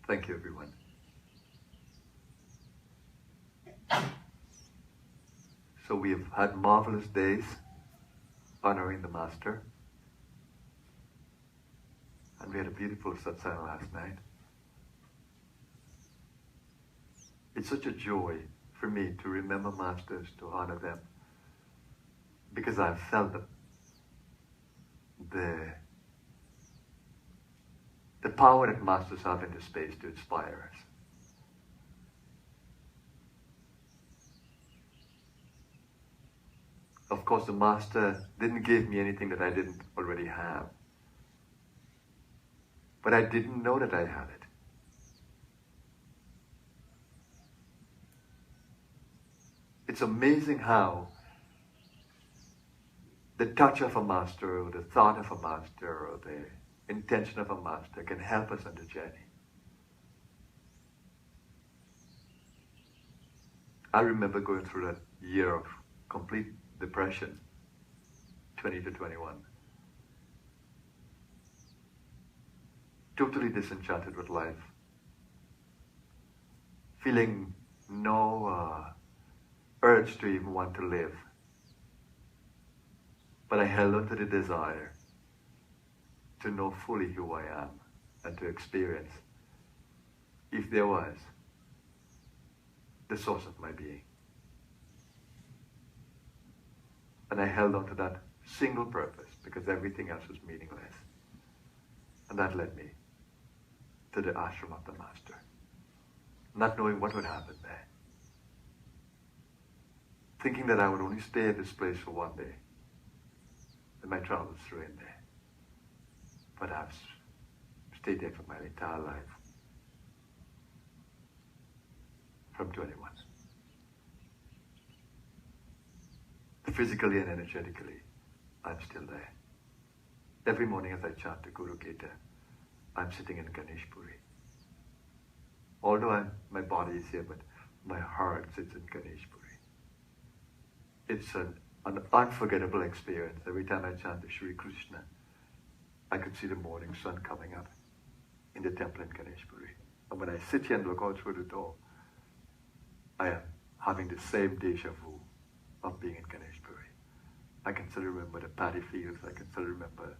Thank you, everyone. So we have had marvelous days honoring the Master. And we had a beautiful satsang last night. It's such a joy for me to remember Masters, to honor them, because I've felt the power that Masters have in this space to inspire us. Of course, the Master didn't give me anything that I didn't already have. But I didn't know that I had it. It's amazing how the touch of a Master, or the thought of a Master, or the intention of a Master can help us on the journey. I remember going through that year of complete depression, 20 to 21. Totally disenchanted with life. Feeling no urge to even want to live. But I held on to the desire to know fully who I am and to experience, if there was, the source of my being. And I held on to that single purpose because everything else was meaningless. And that led me to the ashram of the Master, not knowing what would happen there. Thinking that I would only stay at this place for one day, and my travels through in there. But I've stayed there for my entire life, from 21. Physically and energetically, I'm still there. Every morning as I chant the Guru Gita, I'm sitting in Ganesh Puri. Although my body is here, but my heart sits in Ganesh Puri. It's an unforgettable experience. Every time I chant the Shri Krishna, I could see the morning sun coming up in the temple in Ganesh Puri. And when I sit here and look out through the door, I am having the same deja vu of being in Ganesh Puri. I can still remember the paddy fields, I can still remember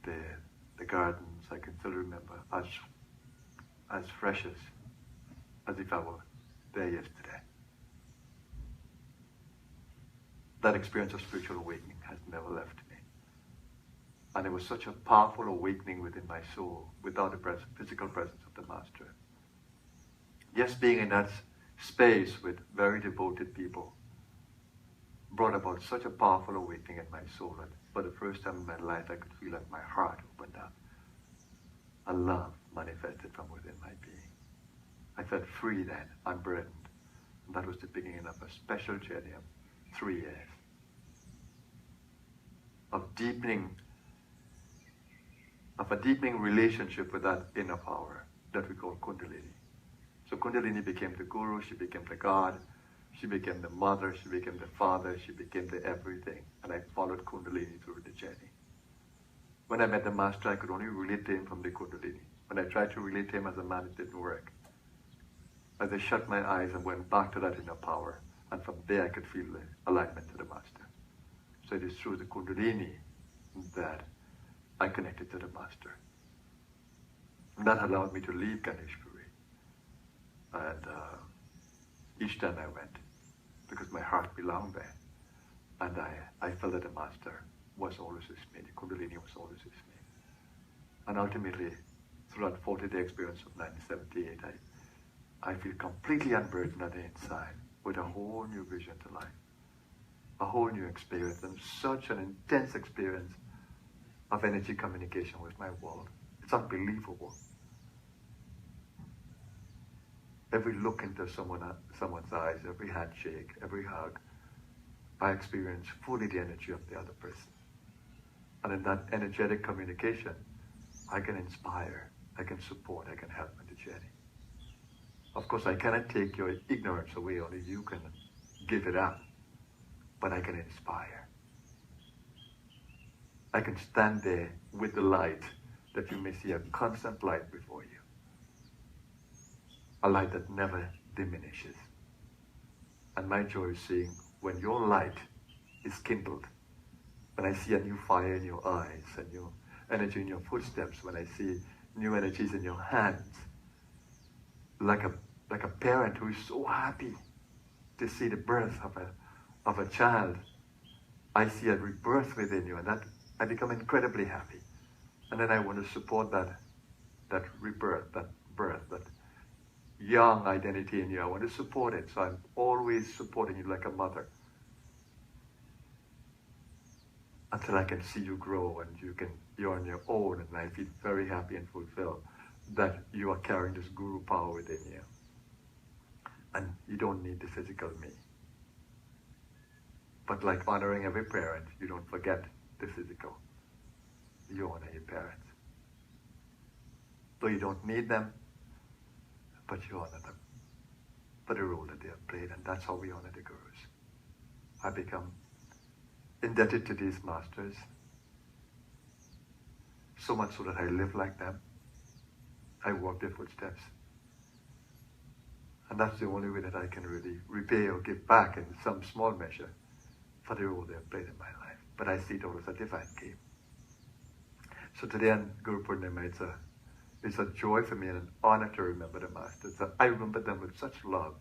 the gardens, I can still remember as fresh as if I were there yesterday. That experience of spiritual awakening has never left me. And it was such a powerful awakening within my soul without the physical presence of the Master. Just being in that space with very devoted people brought about such a powerful awakening in my soul that for the first time in my life I could feel like my heart opened up. A love manifested from within my being. I felt free then, unburdened. And that was the beginning of a special journey of 3 years. Of a deepening relationship with that inner power that we call Kundalini. So Kundalini became the Guru, she became the God, she became the mother, she became the father, she became the everything. And I followed Kundalini through the journey. When I met the Master, I could only relate to him from the Kundalini. When I tried to relate to him as a man, it didn't work. As I shut my eyes and went back to that inner power, and from there I could feel the alignment to the Master. So it is through the Kundalini that I connected to the Master. And that allowed me to leave Ganesh Puri. And each time I went, because my heart belonged there, and I felt that the Master was always with me, the Kundalini was always with me. And ultimately, through that 40-day experience of 1978, I feel completely unburdened on the inside with a whole new vision to life, a whole new experience, and such an intense experience of energy communication with my world. It's unbelievable. Every look into someone's eyes, every handshake, every hug, I experience fully the energy of the other person. And in that energetic communication, I can inspire, I can support, I can help in the journey. Of course, I cannot take your ignorance away, only you can give it up. But I can inspire. I can stand there with the light that you may see a constant light before you. a light that never diminishes. And my joy is seeing when your light is kindled, when I see a new fire in your eyes, a new energy in your footsteps, when I see new energies in your hands, like a parent who is so happy to see the birth of a child. I see a rebirth within you, and that I become incredibly happy. And then I want to support that rebirth, that birth, that young identity in you. I want to support it, so I'm always supporting you like a mother until I can see you grow and you're on your own, and I feel very happy and fulfilled that you are carrying this guru power within you. And you don't need the physical me. But like honoring every parent, you don't forget the physical. You honor your parents. Though you don't need them, but you honor them for the role that they have played, and that's how we honor the gurus. I become indebted to these masters, so much so that I live like them. I walk their footsteps. And that's the only way that I can really repay or give back in some small measure for the role they have played in my life. But I see it all as a divine game. So today on Guru Purnima, it's a joy for me and an honor to remember the masters. I remember them with such love